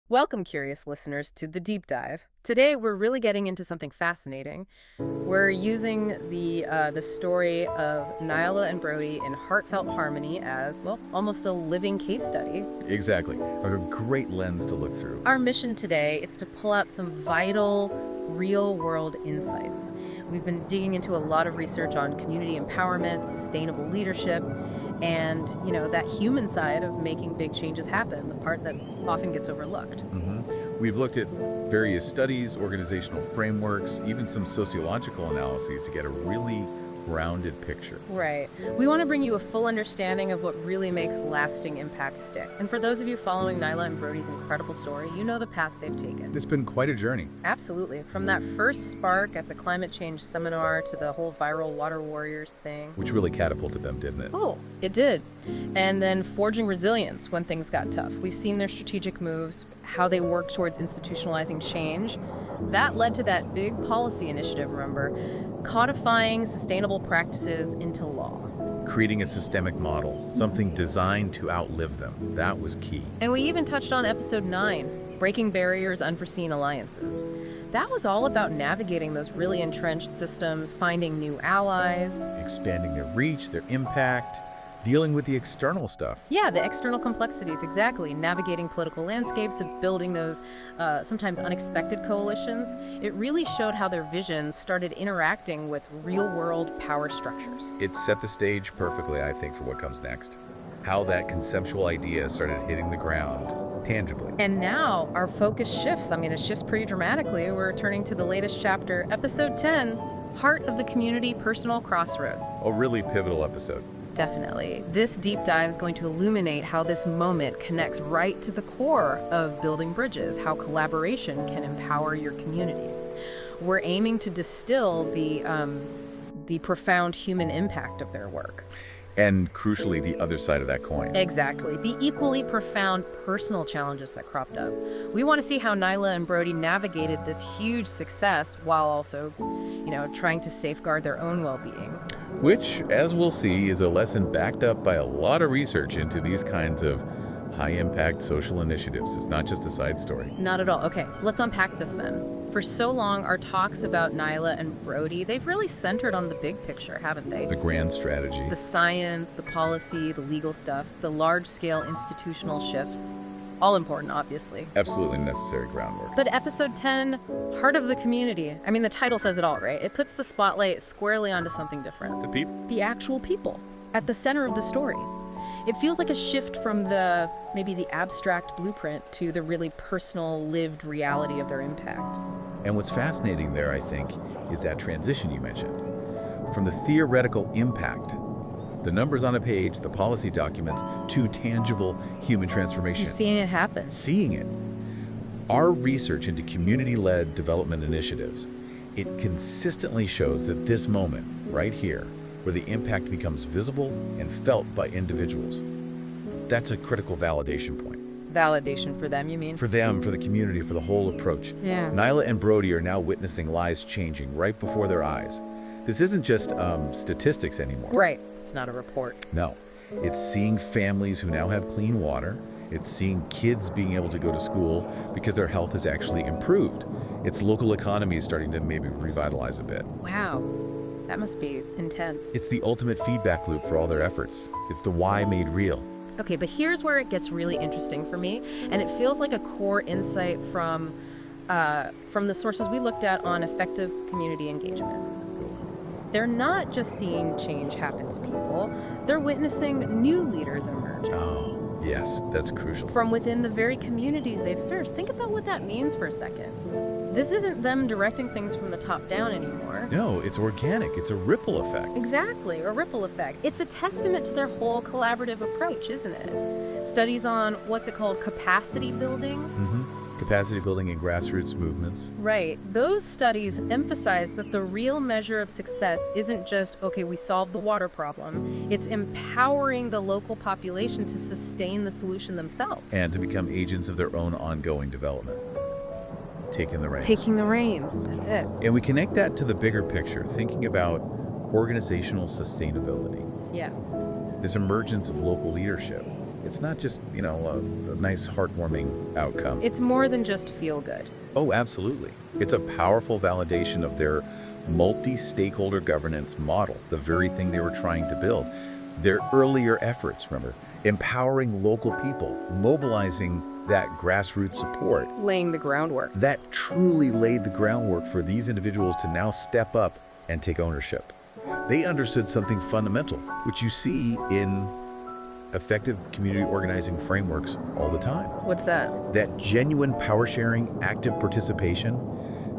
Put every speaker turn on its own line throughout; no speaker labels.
Welcome, curious listeners, to the deep dive. Today, we're really getting into something fascinating. We're using the story of Nyla and Brody in heartfelt harmony as, well, almost a living case study.
Exactly. A great lens to look through.
Our mission today is to pull out some vital, real-world insights. We've been digging into a lot of research on community empowerment, sustainable leadership, and, that human side of making big changes happen, the part that often gets overlooked.
We've looked at various studies, organizational frameworks, even some sociological analyses to get a really grounded picture.
Right. We want to bring you a full understanding of what really makes lasting impact stick. And for those of you following Nyla and Brody's incredible story, you know the path they've taken.
It's been quite a journey.
Absolutely. From that first spark at the climate change seminar to the whole viral water warriors thing.
Which really catapulted them, didn't it?
Oh, it did. And then forging resilience when things got tough. We've seen their strategic moves, how they work towards institutionalizing change. That led to that big policy initiative, remember? Codifying sustainable practices into law.
Creating a systemic model, something designed to outlive them. That was key.
And we even touched on episode 9, breaking barriers, unforeseen alliances. That was all about navigating those really entrenched systems, finding new allies.
Expanding their reach, their impact, dealing with the external stuff.
Yeah, the external complexities, exactly. Navigating political landscapes and building those sometimes unexpected coalitions. It really showed how their visions started interacting with real-world power structures.
It set the stage perfectly, I think, for what comes next. How that conceptual idea started hitting the ground tangibly.
And now our focus shifts. It shifts pretty dramatically. We're turning to the latest chapter, episode 10, Heart of the Community, Personal Crossroads.
A really pivotal episode.
Definitely. This deep dive is going to illuminate how this moment connects right to the core of building bridges, how collaboration can empower your community. We're aiming to distill the profound human impact of their work.
And crucially, the other side of that coin.
Exactly. The equally profound personal challenges that cropped up. We want to see how Nyla and Brody navigated this huge success while also, trying to safeguard their own well-being.
Which, as we'll see, is a lesson backed up by a lot of research into these kinds of high-impact social initiatives. It's not just a side story.
Not at all. Okay, let's unpack this then. For so long, our talks about Nyla and Brody, they've really centered on the big picture, haven't they?
The grand strategy.
The science, the policy, the legal stuff, the large-scale institutional shifts. All important, obviously.
Absolutely necessary groundwork.
But episode 10, Heart of the Community. The title says it all, right? It puts the spotlight squarely onto something different.
The people?
The actual people, at the center of the story. It feels like a shift from maybe the abstract blueprint to the really personal, lived reality of their impact.
And what's fascinating there, I think, is that transition you mentioned. From the theoretical impact, the numbers on a page, the policy documents, to tangible human transformation.
You're seeing it happen.
Seeing it. Our research into community-led development initiatives, it consistently shows that this moment, right here, where the impact becomes visible and felt by individuals, that's a critical validation point.
Validation for them, you mean?
For them, for the community, for the whole approach.
Yeah.
Nyla and Brody are now witnessing lives changing right before their eyes. This isn't just statistics anymore.
Right. It's not a report.
No. It's seeing families who now have clean water. It's seeing kids being able to go to school because their health has actually improved. It's local economies starting to maybe revitalize a bit.
Wow. That must be intense.
It's the ultimate feedback loop for all their efforts. It's the why made real.
Okay, but here's where it gets really interesting for me, and it feels like a core insight from the sources we looked at on effective community engagement. They're not just seeing change happen to people, they're witnessing new leaders emerge.
Oh, yes, that's crucial.
From within the very communities they've served. Think about what that means for a second. This isn't them directing things from the top down anymore.
No, it's organic. It's a ripple effect.
Exactly, a ripple effect. It's a testament to their whole collaborative approach, isn't it? Studies on, what's it called, capacity building?
Capacity building and grassroots movements.
Right. Those studies emphasize that the real measure of success isn't just, okay, we solved the water problem. It's empowering the local population to sustain the solution themselves.
And to become agents of their own ongoing development. Taking the reins.
Taking the reins. That's it.
And we connect that to the bigger picture, thinking about organizational sustainability.
Yeah.
This emergence of local leadership. It's not just, a nice, heartwarming outcome.
It's more than just feel good.
Oh, absolutely. It's a powerful validation of their multi-stakeholder governance model, the very thing they were trying to build. Their earlier efforts, remember, empowering local people, mobilizing that grassroots support.
Laying the groundwork.
That truly laid the groundwork for these individuals to now step up and take ownership. They understood something fundamental, which you see in effective community organizing frameworks all the time.
What's that?
That genuine power sharing, active participation,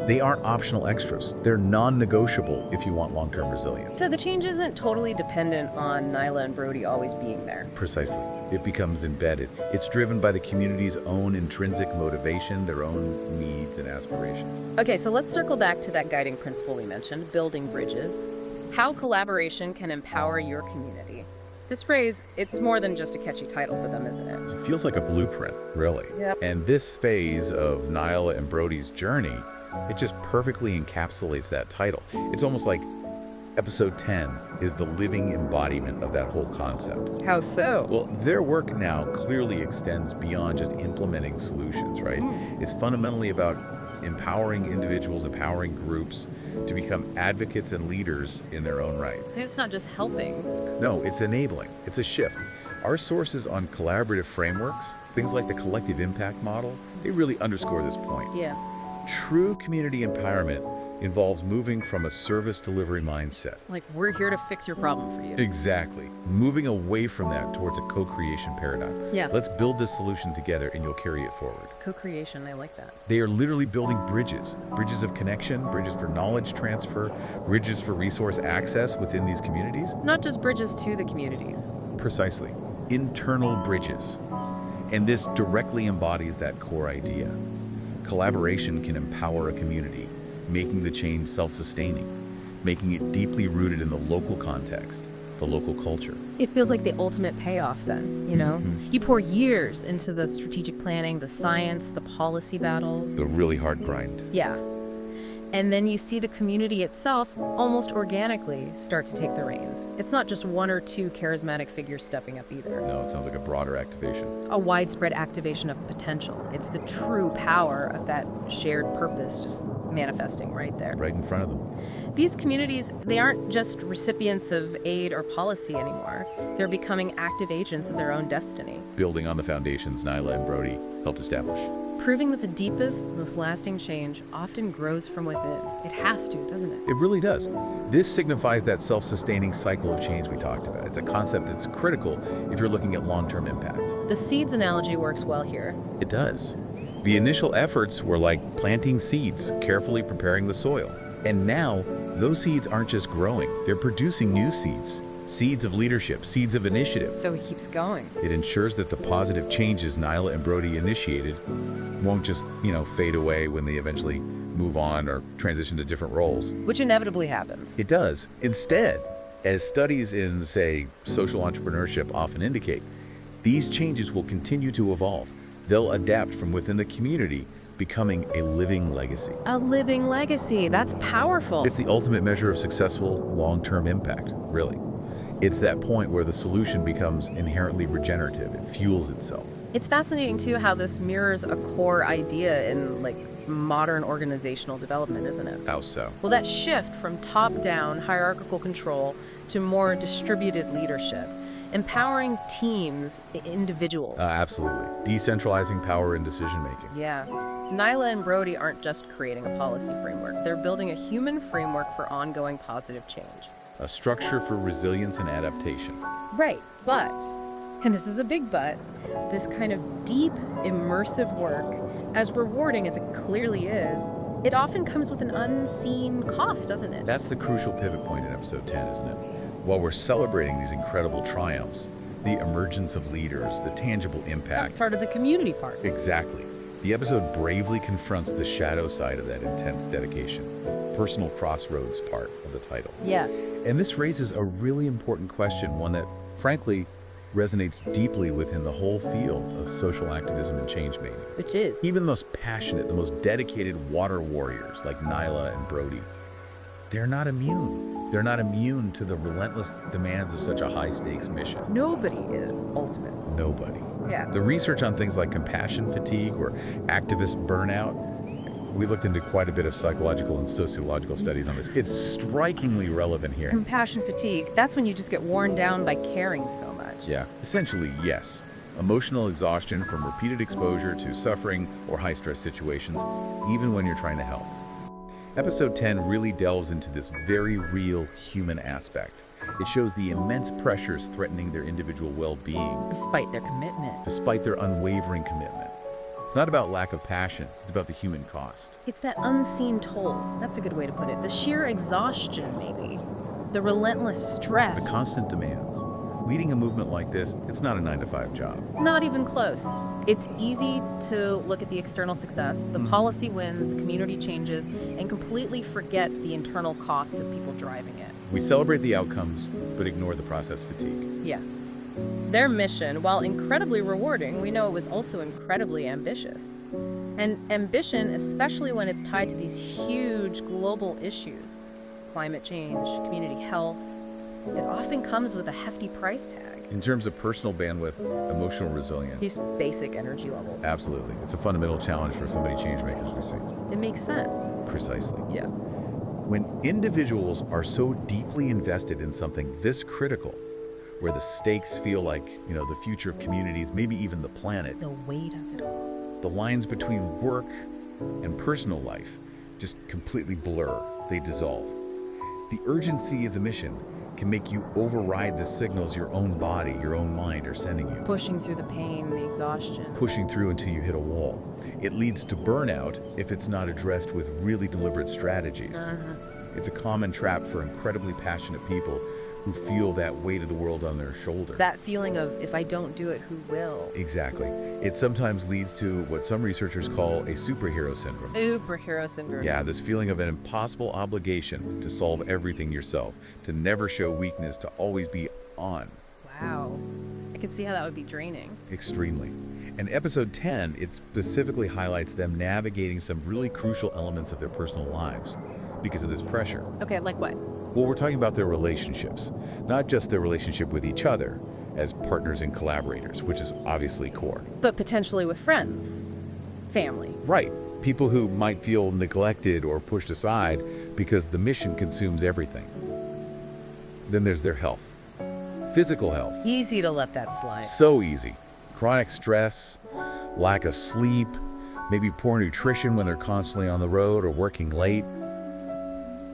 they aren't optional extras. They're non-negotiable if you want long-term resilience.
So the change isn't totally dependent on Nyla and Brody always being there.
Precisely. It becomes embedded. It's driven by the community's own intrinsic motivation, their own needs and aspirations.
Okay, so let's circle back to that guiding principle we mentioned, building bridges. How collaboration can empower your community. This phrase, it's more than just a catchy title for them, isn't it?
It feels like a blueprint, really.
Yep.
And this phase of Nyla and Brody's journey, it just perfectly encapsulates that title. It's almost like episode 10 is the living embodiment of that whole concept.
How so?
Well, their work now clearly extends beyond just implementing solutions, right? It's fundamentally about empowering individuals, empowering groups to become advocates and leaders in their own right.
It's not just helping.
No, it's enabling. It's a shift. Our sources on collaborative frameworks, things like the collective impact model, they really underscore this point.
Yeah.
True community empowerment involves moving from a service delivery mindset.
Like, we're here to fix your problem for you.
Exactly. Moving away from that towards a co-creation paradigm.
Yeah.
Let's build this solution together and you'll carry it forward.
Co-creation, I like that.
They are literally building bridges of connection, bridges for knowledge transfer, bridges for resource access within these communities.
Not just bridges to the communities.
Precisely. Internal bridges. And this directly embodies that core idea. Collaboration can empower a community, making the change self-sustaining, making it deeply rooted in the local context, the local culture.
It feels like the ultimate payoff then, you know? You pour years into the strategic planning, the science, the policy battles.
The really hard grind.
Yeah. And then you see the community itself almost organically start to take the reins. It's not just one or two charismatic figures stepping up either.
No, it sounds like a broader activation.
A widespread activation of potential. It's the true power of that shared purpose just manifesting right there.
Right in front of them.
These communities, they aren't just recipients of aid or policy anymore. They're becoming active agents of their own destiny.
Building on the foundations Nyla and Brody helped establish.
Proving that the deepest, most lasting change often grows from within. It has to, doesn't it?
It really does. This signifies that self-sustaining cycle of change we talked about. It's a concept that's critical if you're looking at long-term impact.
The seeds analogy works well here.
It does. The initial efforts were like planting seeds, carefully preparing the soil. And now, those seeds aren't just growing, they're producing new seeds. Seeds of leadership, seeds of initiative.
So he keeps going.
It ensures that the positive changes Nyla and Brody initiated won't just, fade away when they eventually move on or transition to different roles.
Which inevitably happens.
It does. Instead, as studies in, say, social entrepreneurship often indicate, these changes will continue to evolve. They'll adapt from within the community, becoming a living legacy.
A living legacy. That's powerful.
It's the ultimate measure of successful long-term impact, really. It's that point where the solution becomes inherently regenerative. It fuels itself.
It's fascinating, too, how this mirrors a core idea in, modern organizational development, isn't it?
How so?
Well, that shift from top-down hierarchical control to more distributed leadership, empowering teams, individuals.
Absolutely. Decentralizing power in decision-making.
Yeah. Nyla and Brody aren't just creating a policy framework. They're building a human framework for ongoing positive change.
A structure for resilience and adaptation.
Right, but, and this is a big but, this kind of deep, immersive work, as rewarding as it clearly is, it often comes with an unseen cost, doesn't it?
That's the crucial pivot point in episode 10, isn't it? While we're celebrating these incredible triumphs, the emergence of leaders, the tangible impact.
That's part of the community part.
Exactly. The episode bravely confronts the shadow side of that intense dedication, personal crossroads part of the title.
Yeah.
And this raises a really important question, one that, frankly, resonates deeply within the whole field of social activism and change making.
Which is?
Even the most passionate, the most dedicated water warriors like Nyla and Brody, they're not immune. They're not immune to the relentless demands of such a high-stakes mission.
Nobody is, ultimately.
Nobody.
Yeah.
The research on things like compassion fatigue or activist burnout, we looked into quite a bit of psychological and sociological studies on this. It's strikingly relevant here.
Compassion fatigue, that's when you just get worn down by caring so much.
Yeah, essentially, yes. Emotional exhaustion from repeated exposure to suffering or high-stress situations, even when you're trying to help. Episode 10 really delves into this very real human aspect. It shows the immense pressures threatening their individual well-being.
Despite their commitment.
Despite their unwavering commitment. It's not about lack of passion, it's about the human cost.
It's that unseen toll. That's a good way to put it. The sheer exhaustion, maybe. The relentless stress.
The constant demands. Leading a movement like this, it's not a 9-to-5 job.
Not even close. It's easy to look at the external success, the policy wins, the community changes, and completely forget the internal cost of people driving it.
We celebrate the outcomes, but ignore the process fatigue.
Yeah. Their mission, while incredibly rewarding, we know it was also incredibly ambitious. And ambition, especially when it's tied to these huge global issues, climate change, community health, it often comes with a hefty price tag.
In terms of personal bandwidth, emotional resilience.
These basic energy levels.
Absolutely. It's a fundamental challenge for so many change makers we see.
It makes sense.
Precisely.
Yeah.
When individuals are so deeply invested in something this critical, where the stakes feel like, the future of communities, maybe even the planet,
The weight of it all.
the lines between work and personal life just completely blur, they dissolve. The urgency of the mission can make you override the signals your own body, your own mind are sending you.
Pushing through the pain, the exhaustion.
Pushing through until you hit a wall. It leads to burnout if it's not addressed with really deliberate strategies. It's a common trap for incredibly passionate people who feel that weight of the world on their shoulder.
That feeling of, if I don't do it, who will?
Exactly. It sometimes leads to what some researchers call a superhero syndrome.
Superhero syndrome.
Yeah, this feeling of an impossible obligation to solve everything yourself, to never show weakness, to always be on.
Wow. I can see how that would be draining.
Extremely. And episode 10, it specifically highlights them navigating some really crucial elements of their personal lives because of this pressure.
Okay, like what?
Well, we're talking about their relationships, not just their relationship with each other as partners and collaborators, which is obviously core.
But potentially with friends, family.
Right. People who might feel neglected or pushed aside because the mission consumes everything. Then there's their health. Physical health.
Easy to let that slide.
So easy. Chronic stress, lack of sleep, maybe poor nutrition when they're constantly on the road or working late.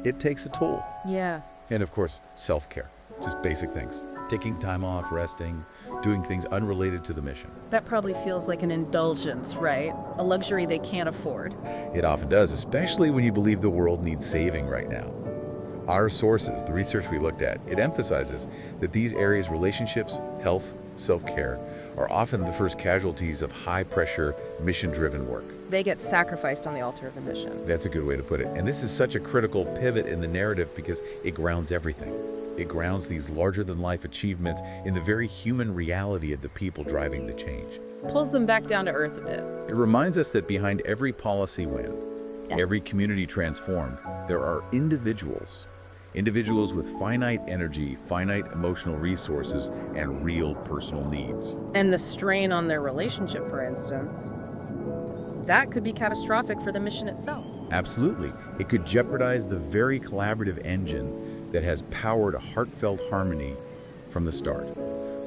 It takes a toll.
Yeah.
And of course, self-care. Just basic things. Taking time off, resting, doing things unrelated to the mission.
That probably feels like an indulgence, right? A luxury they can't afford.
It often does, especially when you believe the world needs saving right now. Our sources, the research we looked at, it emphasizes that these areas, relationships, health, self-care, are often the first casualties of high-pressure, mission-driven work.
They get sacrificed on the altar of the mission.
That's a good way to put it. And this is such a critical pivot in the narrative because it grounds everything. It grounds these larger-than-life achievements in the very human reality of the people driving the change.
Pulls them back down to earth a bit.
It reminds us that behind every policy win, every community transformed, there are individuals. Individuals with finite energy, finite emotional resources, and real personal needs.
And the strain on their relationship, for instance, that could be catastrophic for the mission itself.
Absolutely. It could jeopardize the very collaborative engine that has powered a heartfelt harmony from the start.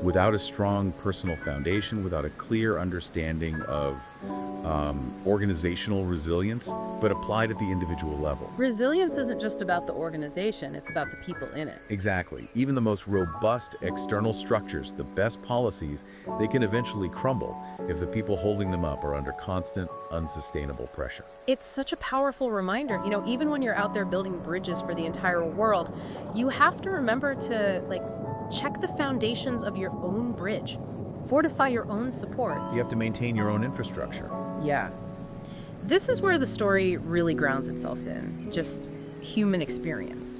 Without a strong personal foundation, without a clear understanding of organizational resilience, but applied at the individual level.
Resilience isn't just about the organization, it's about the people in it.
Exactly. Even the most robust external structures, the best policies, they can eventually crumble if the people holding them up are under constant, unsustainable pressure.
It's such a powerful reminder. Even when you're out there building bridges for the entire world, you have to remember to, check the foundations of your own bridge. Fortify your own supports.
You have to maintain your own infrastructure.
Yeah. This is where the story really grounds itself in, just human experience.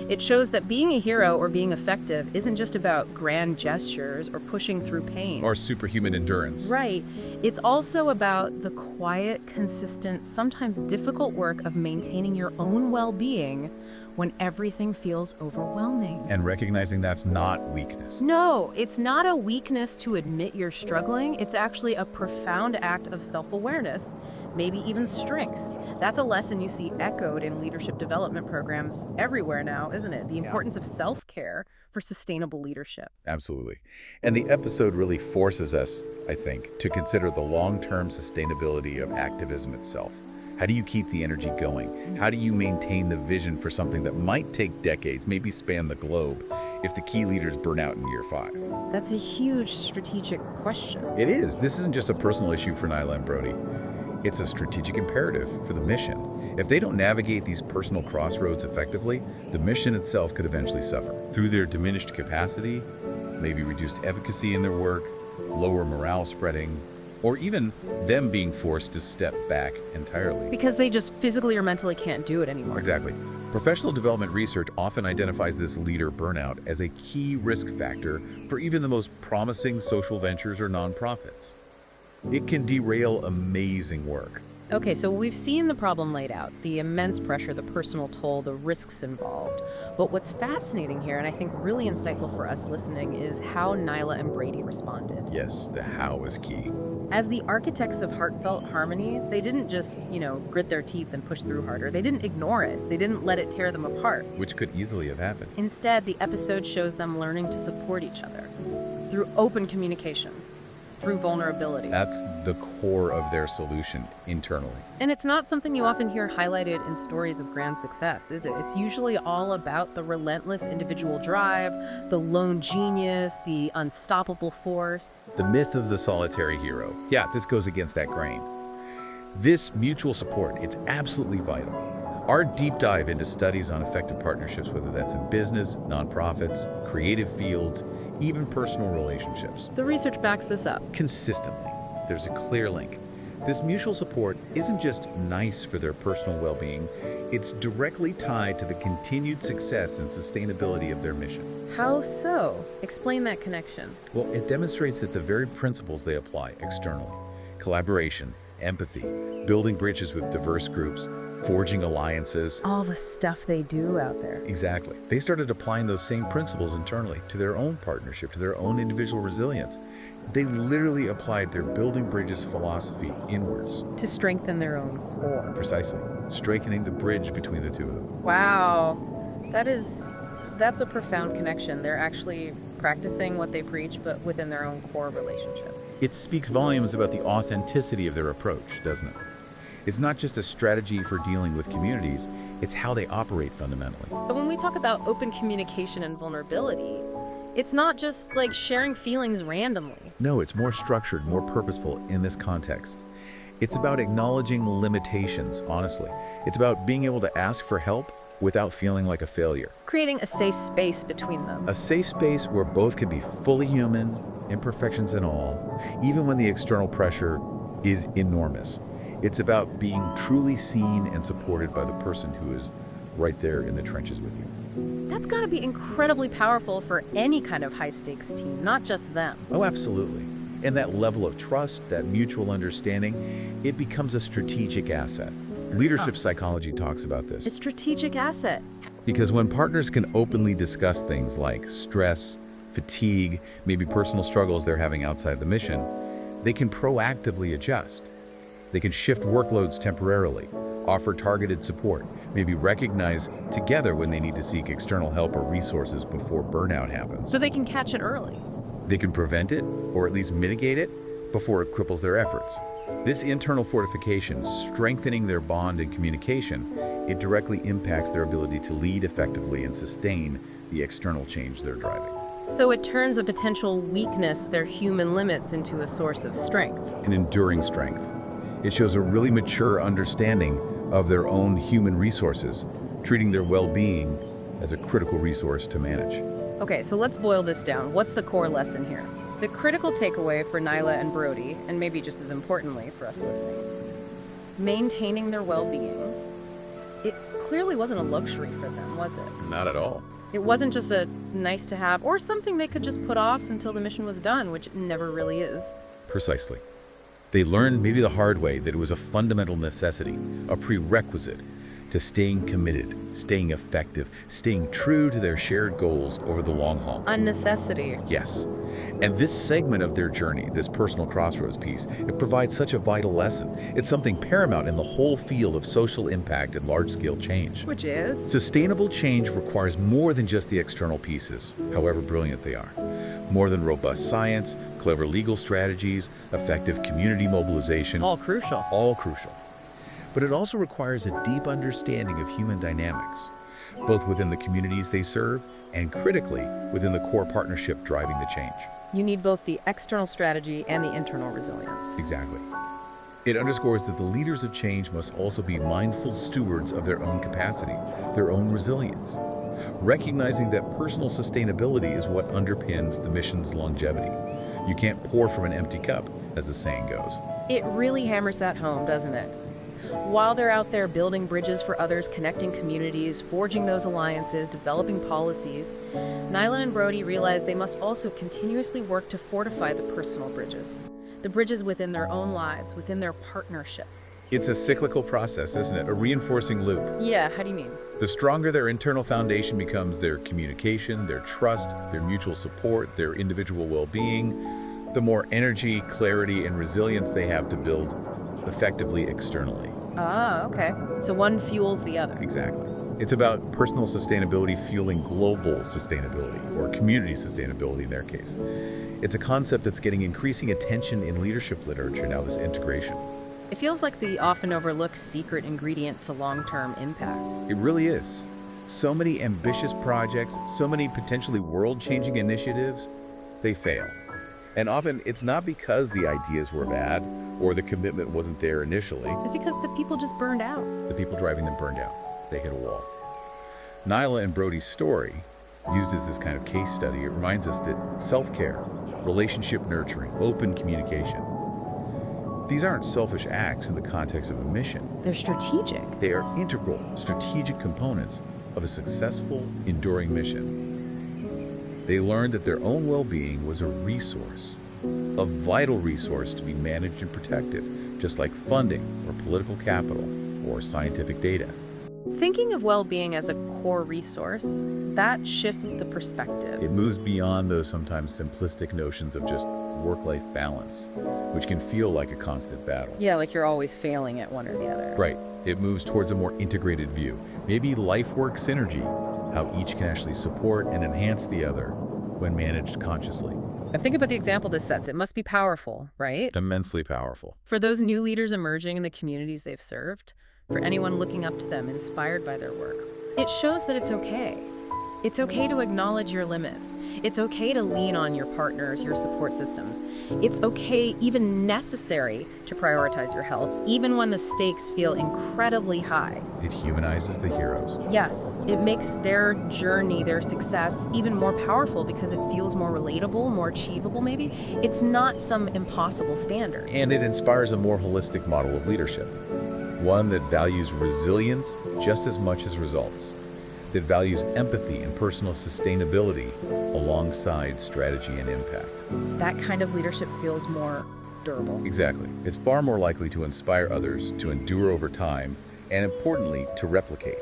It shows that being a hero or being effective isn't just about grand gestures or pushing through pain.
Or superhuman endurance.
Right. It's also about the quiet, consistent, sometimes difficult work of maintaining your own well-being when everything feels overwhelming.
And recognizing that's not weakness.
No, it's not a weakness to admit you're struggling. It's actually a profound act of self-awareness, maybe even strength. That's a lesson you see echoed in leadership development programs everywhere now, isn't it? The importance of self-care for sustainable leadership.
Absolutely. And the episode really forces us, I think, to consider the long-term sustainability of activism itself. How do you keep the energy going? How do you maintain the vision for something that might take decades, maybe span the globe, if the key leaders burn out in year 5?
That's a huge strategic question.
It is. This isn't just a personal issue for Nyla and Brody. It's a strategic imperative for the mission. If they don't navigate these personal crossroads effectively, the mission itself could eventually suffer. Through their diminished capacity, maybe reduced efficacy in their work, lower morale spreading, or even them being forced to step back entirely.
Because they just physically or mentally can't do it anymore.
Exactly. Professional development research often identifies this leader burnout as a key risk factor for even the most promising social ventures or nonprofits. It can derail amazing work.
Okay, so we've seen the problem laid out, the immense pressure, the personal toll, the risks involved. But what's fascinating here, and I think really insightful for us listening, is how Nyla and Brody responded.
Yes, the how is key.
As the architects of heartfelt harmony, they didn't just, grit their teeth and push through harder. They didn't ignore it. They didn't let it tear them apart.
Which could easily have happened.
Instead, the episode shows them learning to support each other through open communication, through vulnerability.
That's the core of their solution internally.
And it's not something you often hear highlighted in stories of grand success, is it? It's usually all about the relentless individual drive, the lone genius, the unstoppable force.
The myth of the solitary hero. Yeah, this goes against that grain. This mutual support, it's absolutely vital. Our deep dive into studies on effective partnerships, whether that's in business, nonprofits, creative fields, even personal relationships.
The research backs this up.
Consistently, there's a clear link. This mutual support isn't just nice for their personal well-being, it's directly tied to the continued success and sustainability of their mission.
How so? Explain that connection.
Well, it demonstrates that the very principles they apply externally, collaboration, empathy, building bridges with diverse groups, forging alliances.
All the stuff they do out there.
Exactly. They started applying those same principles internally to their own partnership, to their own individual resilience. They literally applied their building bridges philosophy inwards.
To strengthen their own core.
Precisely. Strengthening the bridge between the two of them.
Wow. That's a profound connection. They're actually practicing what they preach, but within their own core relationship.
It speaks volumes about the authenticity of their approach, doesn't it? It's not just a strategy for dealing with communities, it's how they operate fundamentally.
But when we talk about open communication and vulnerability, it's not just like sharing feelings randomly.
No, it's more structured, more purposeful in this context. It's about acknowledging limitations, honestly. It's about being able to ask for help without feeling like a failure.
Creating a safe space between them.
A safe space where both can be fully human, imperfections and all, even when the external pressure is enormous. It's about being truly seen and supported by the person who is right there in the trenches with you.
That's got to be incredibly powerful for any kind of high-stakes team, not just them.
Oh, absolutely. And that level of trust, that mutual understanding, it becomes a strategic asset. Leadership psychology talks about this.
It's a strategic asset.
Because when partners can openly discuss things like stress, fatigue, maybe personal struggles they're having outside the mission, they can proactively adjust. They can shift workloads temporarily, offer targeted support, maybe recognize together when they need to seek external help or resources before burnout happens.
So they can catch it early.
They can prevent it, or at least mitigate it, before it cripples their efforts. This internal fortification, strengthening their bond and communication, it directly impacts their ability to lead effectively and sustain the external change they're driving.
So it turns a potential weakness, their human limits, into a source of strength.
An enduring strength. It shows a really mature understanding of their own human resources, treating their well-being as a critical resource to manage.
Okay, so let's boil this down. What's the core lesson here? The critical takeaway for Nyla and Brody, and maybe just as importantly for us listening, maintaining their well-being. It clearly wasn't a luxury for them, was it?
Not at all.
It wasn't just a nice to have or something they could just put off until the mission was done, which it never really is.
Precisely. They learned, maybe the hard way, that it was a fundamental necessity, a prerequisite, to staying committed, staying effective, staying true to their shared goals over the long haul.
A necessity.
Yes. And this segment of their journey, this personal crossroads piece, it provides such a vital lesson. It's something paramount in the whole field of social impact and large-scale change.
Which is?
Sustainable change requires more than just the external pieces, however brilliant they are. More than robust science, clever legal strategies, effective community mobilization.
All crucial.
All crucial. But it also requires a deep understanding of human dynamics, both within the communities they serve and critically within the core partnership driving the change.
You need both the external strategy and the internal resilience.
Exactly. It underscores that the leaders of change must also be mindful stewards of their own capacity, their own resilience, recognizing that personal sustainability is what underpins the mission's longevity. You can't pour from an empty cup, as the saying goes.
It really hammers that home, doesn't it? While they're out there building bridges for others, connecting communities, forging those alliances, developing policies, Nyla and Brody realize they must also continuously work to fortify the personal bridges. The bridges within their own lives, within their partnership.
It's a cyclical process, isn't it? A reinforcing loop.
Yeah, how do you mean?
The stronger their internal foundation becomes, their communication, their trust, their mutual support, their individual well-being, the more energy, clarity, and resilience they have to build effectively externally.
Ah, okay. So one fuels the other.
Exactly. It's about personal sustainability fueling global sustainability, or community sustainability in their case. It's a concept that's getting increasing attention in leadership literature now, this integration.
It feels like the often overlooked secret ingredient to long-term impact.
It really is. So many ambitious projects, so many potentially world-changing initiatives, they fail. And often it's not because the ideas were bad or the commitment wasn't there initially.
It's because the people just burned out.
The people driving them burned out. They hit a wall. Nyla and Brody's story, used as this kind of case study, it reminds us that self-care, relationship nurturing, open communication, these aren't selfish acts in the context of a mission.
They're strategic.
They are integral, strategic components of a successful, enduring mission. They learned that their own well-being was a resource, a vital resource to be managed and protected, just like funding or political capital or scientific data.
Thinking of well-being as a core resource, that shifts the perspective.
It moves beyond those sometimes simplistic notions of just work-life balance, which can feel like a constant battle.
Yeah, like you're always failing at one or the other.
Right. It moves towards a more integrated view. Maybe life-work synergy, how each can actually support and enhance the other when managed consciously.
And think about the example this sets. It must be powerful, right?
Immensely powerful.
For those new leaders emerging in the communities they've served, for anyone looking up to them, inspired by their work. It shows that it's okay. It's okay to acknowledge your limits. It's okay to lean on your partners, your support systems. It's okay, even necessary, to prioritize your health, even when the stakes feel incredibly high.
It humanizes the heroes.
Yes, it makes their journey, their success, even more powerful because it feels more relatable, more achievable maybe. It's not some impossible standard.
And it inspires a more holistic model of leadership. One that values resilience just as much as results, that values empathy and personal sustainability alongside strategy and impact.
That kind of leadership feels more durable.
Exactly. It's far more likely to inspire others, to endure over time, and importantly, to replicate.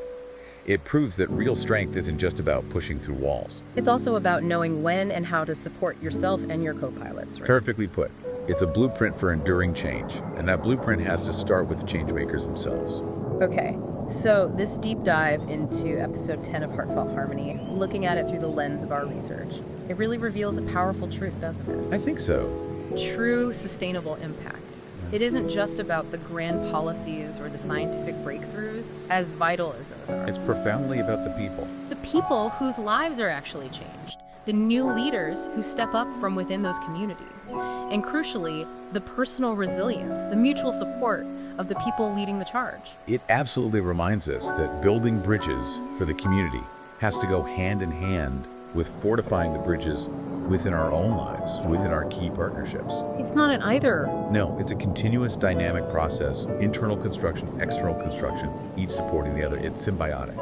It proves that real strength isn't just about pushing through walls.
It's also about knowing when and how to support yourself and your co-pilots. Right?
Perfectly put. It's a blueprint for enduring change, and that blueprint has to start with the change makers themselves.
Okay, so this deep dive into episode 10 of Heartfelt Harmony, looking at it through the lens of our research, it really reveals a powerful truth, doesn't it?
I think so.
True sustainable impact. It isn't just about the grand policies or the scientific breakthroughs, as vital as those are.
It's profoundly about the people.
The people whose lives are actually changed. The new leaders who step up from within those communities. And crucially, the personal resilience, the mutual support of the people leading the charge.
It absolutely reminds us that building bridges for the community has to go hand in hand with fortifying the bridges within our own lives, within our key partnerships.
It's not an either.
No, it's a continuous dynamic process, internal construction, external construction, each supporting the other. It's symbiotic.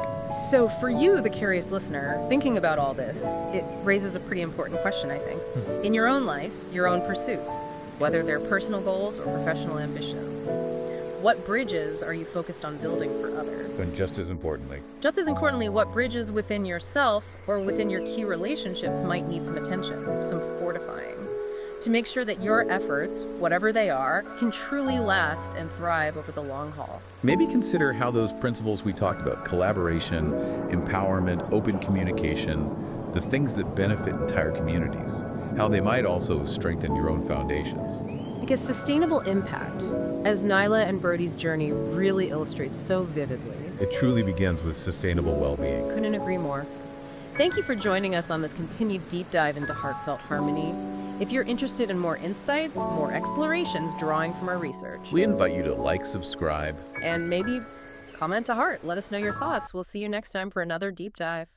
So for you, the curious listener, thinking about all this, it raises a pretty important question, I think. In your own life, your own pursuits, whether they're personal goals or professional ambitions, what bridges are you focused on building for others?
And just as importantly,
What bridges within yourself or within your key relationships might need some attention, some fortifying, to make sure that your efforts, whatever they are, can truly last and thrive over the long haul.
maybe consider how those principles we talked about, collaboration, empowerment, open communication, the things that benefit entire communities, how they might also strengthen your own foundations.
Because sustainable impact, as Nyla and Brody's journey really illustrates so vividly,
It truly begins with sustainable well-being.
couldn't agree more. Thank you for joining us on this continued deep dive into heartfelt harmony. If you're interested in more insights, more explorations drawing from our research,
We invite you to like, subscribe,
and maybe comment to heart. Let us know your thoughts. We'll see you next time for another deep dive.